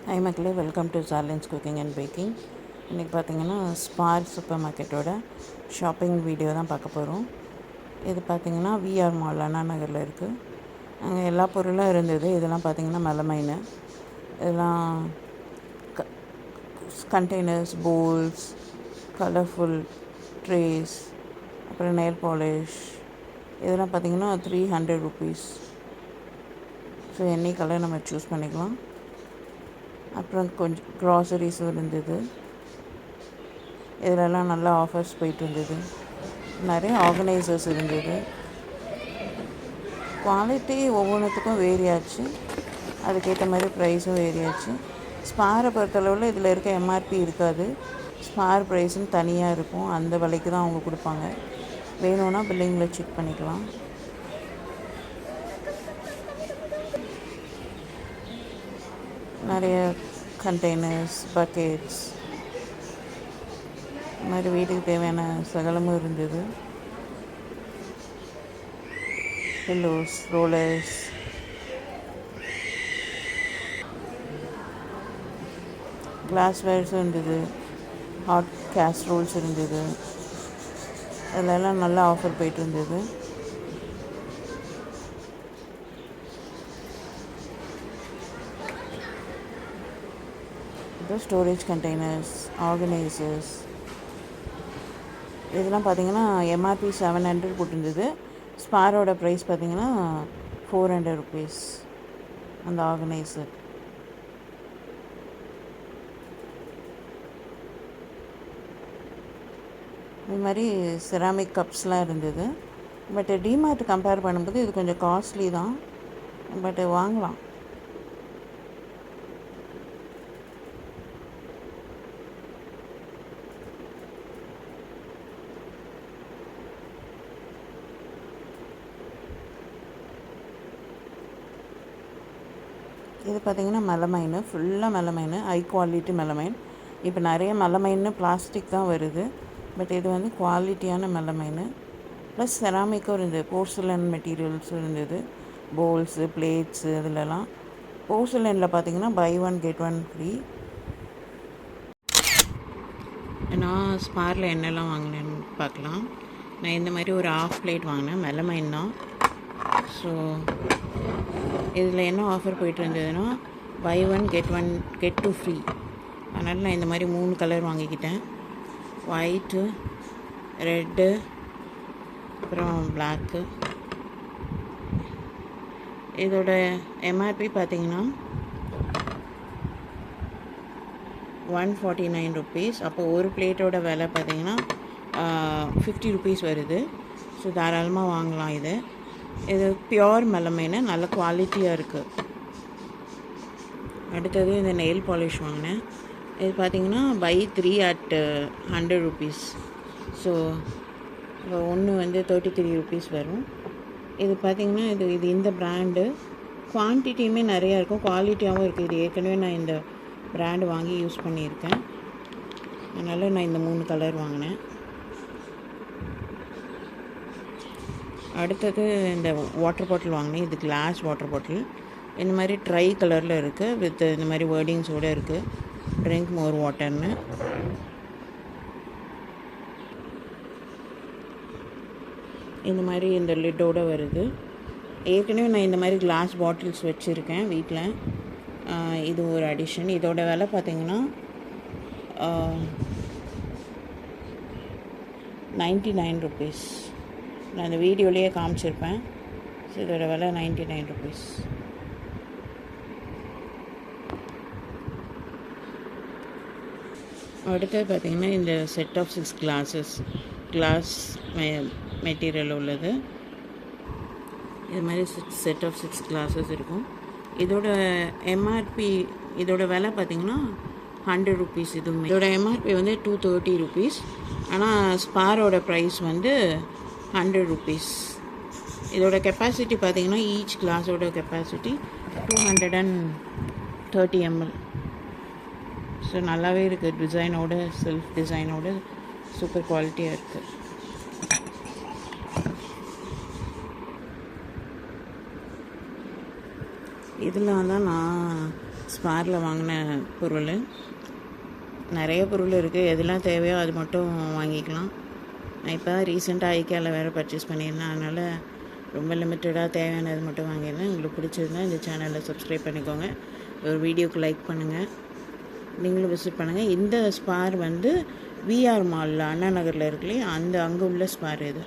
High மக்களே, welcome to Charlin's cooking and baking. இன்றைக்கி பார்த்திங்கன்னா ஸ்பார் சூப்பர் மார்க்கெட்டோட ஷாப்பிங் வீடியோ தான் பார்க்க போகிறோம். இது பார்த்திங்கன்னா விஆர் மால் அண்ணா நகரில் இருக்குது. அங்கே எல்லா பொருளும் இருந்தது. இதெல்லாம் பார்த்திங்கன்னா மெலமைனு, இதெல்லாம் கண்டெய்னர்ஸ், பவுல்ஸ், கலர்ஃபுல் ட்ரேஸ், அப்புறம் நெயில் பாலிஷ், இதெல்லாம் பார்த்திங்கன்னா 300 rupees. ஸோ எனி கலர் நம்ம சூஸ் பண்ணிக்கலாம். அப்புறம் கொஞ்சம் க்ராசரிஸும் இருந்தது. இதிலெல்லாம் நல்லா ஆஃபர்ஸ் போயிட்டு இருந்தது. நிறைய ஆர்கனைசர்ஸ் இருந்தது. குவாலிட்டி ஒவ்வொன்றுத்துக்கும் வேரி ஆச்சு, அதுக்கேற்ற மாதிரி ப்ரைஸும் வேரி ஆச்சு. ஸ்பாரை பொறுத்தளவில் இதில் இருக்க எம்ஆர்பி இருக்காது. ஸ்பார் ப்ரைஸும் தனியாக இருக்கும். அந்த விலைக்கு தான் அவங்க கொடுப்பாங்க. வேணும்னா பில்லிங்கில் செக் பண்ணிக்கலாம். நிறைய கண்டெய்னர்ஸ், பக்கெட்ஸ், இந்த மாதிரி வீட்டுக்கு தேவையான சகலமும் இருந்தது. பில்லோஸ், ரோலர்ஸ், கிளாஸ்வேர்ஸும் இருந்தது. ஹாட் கேஸ்ரோல்ஸ் இருந்தது. அதிலெல்லாம் நல்ல ஆஃபர் போயிட்டு இருந்தது. இது ஸ்டோரேஜ் கண்டெய்னர்ஸ், ஆர்கனைசர்ஸ், இதெல்லாம் பார்த்திங்கன்னா எம்ஆர்பி 700 போட்டிருந்தது. ஸ்பாரோட ப்ரைஸ் பார்த்திங்கன்னா 400 rupees அந்த ஆர்கனைசர். இது மாதிரி செராமிக் கப்ஸ்லாம் இருந்தது. பட் டிமார்ட் கம்பேர் பண்ணும்போது இது கொஞ்சம் காஸ்ட்லி தான், பட் வாங்கலாம். இது பார்த்திங்கன்னா மெலமைனு, ஃபுல்லாக மெலமைனு, ஹை குவாலிட்டி மெலமைன். இப்போ நிறைய மெலமைன்னு பிளாஸ்டிக் தான் வருது, பட் இது வந்து குவாலிட்டியான மெலமைனு. ப்ளஸ் செராமிக்கும் இருந்தது, போர்சலன் மெட்டீரியல்ஸும் இருந்தது. பவுல்ஸு, பிளேட்ஸு, இதிலலாம் போர்சலனில் பார்த்திங்கன்னா buy one get one free. நான் ஸ்பாரில் என்னெல்லாம் வாங்கினேன்னு பார்க்கலாம். நான் இந்த மாதிரி ஒரு ஆஃப் பிளேட் வாங்கினேன், மெலமைன் தான். ஸோ இதில் என்ன ஆஃபர் போயிட்டு இருந்ததுன்னா buy one get two free. அதனால் நான் இந்த மாதிரி 3 கலர் வாங்கிக்கிட்டேன். ஒயிட்டு, ரெட்டு, அப்புறம் பிளாக்கு. இதோட எம்ஆர்பி பார்த்திங்கன்னா 149 rupees. அப்போ ஒரு பிளேட்டோட விலை பார்த்திங்கன்னா 50 rupees வருது. ஸோ தாராளமாக வாங்கலாம். இது பியோர் மெலமைனு, நல்ல குவாலிட்டியாக இருக்குது. அடுத்தது இந்த நெயில் பாலிஷ் வாங்கினேன். இது பார்த்திங்கன்னா பை 3 at 100 rupees. ஸோ ஒன்று வந்து 33 rupees வரும். இது பார்த்திங்கன்னா இது இந்த ப்ராண்டு. குவான்டிட்டியுமே நிறையா இருக்கும், குவாலிட்டியாகவும் இருக்குது. இது ஏற்கனவே நான் இந்த ப்ராண்டு வாங்கி யூஸ் பண்ணியிருக்கேன். அதனால் நான் இந்த 3 கலர் வாங்கினேன். அடுத்தது இந்த வாட்டர் பாட்டில் வாங்கினேன். இது கிளாஸ் வாட்டர் பாட்டில். இந்த மாதிரி ட்ரை கலரில் இருக்குது, வித் இந்த மாதிரி வேர்டிங்ஸோடு இருக்குது, ட்ரிங்க் மோர் வாட்டர்னு. இந்த மாதிரி இந்த லிட்டோடு வருது. ஏற்கனவே நான் இந்த மாதிரி கிளாஸ் பாட்டில்ஸ் வச்சுருக்கேன் வீட்டில். இது ஒரு அடிஷன். இதோட விலை பார்த்திங்கன்னா 99 rupees. நான் இந்த வீடியோலேயே காமிச்சிருப்பேன். ஸோ இதோட விலை 99 rupees. அடுத்தது பார்த்திங்கன்னா இந்த செட் ஆஃப் 6 கிளாஸ் மெட்டீரியல் உள்ளது. இது மாதிரி செட் ஆஃப் 6 கிளாஸஸ் இருக்கும். இதோட எம்ஆர்பி, இதோட விலை பார்த்திங்கன்னா 100 rupees. இதுவுமே இதோட எம்ஆர்பி வந்து 230 rupees. ஆனால் ஸ்பாரோட ப்ரைஸ் வந்து 100 rupees. இதோட கெப்பாசிட்டி பார்த்திங்கன்னா ஈச் கிளாஸோட கெப்பாசிட்டி 230 ml. ஸோ நல்லாவே இருக்குது. டிசைனோட, செல்ஃப் டிசைனோட சூப்பர் குவாலிட்டியாக இருக்குது. இதில் தான் நான் ஸ்பாரில் வாங்கின பொருள். நிறைய பொருள் இருக்குது, எதெல்லாம் தேவையோ அது மட்டும் வாங்கிக்கலாம். நான் இப்போ தான் ரீசெண்டாக ஐக்கியாவில் வேறு பர்ச்சேஸ் பண்ணியிருந்தேன், அதனால் ரொம்ப லிமிட்டடாக தேவையானது மட்டும் வாங்கியிருந்தேன். உங்களுக்கு பிடிச்சிருந்தா இந்த சேனலில் சப்ஸ்கிரைப் பண்ணிக்கோங்க, ஒரு வீடியோக்கு லைக் பண்ணுங்கள், நீங்களும் விசிட் பண்ணுங்கள். இந்த ஸ்பார் வந்து விஆர் மாலில் அண்ணா நகரில் இருக்குல்லையே, அங்கே உள்ள ஸ்பார் இது.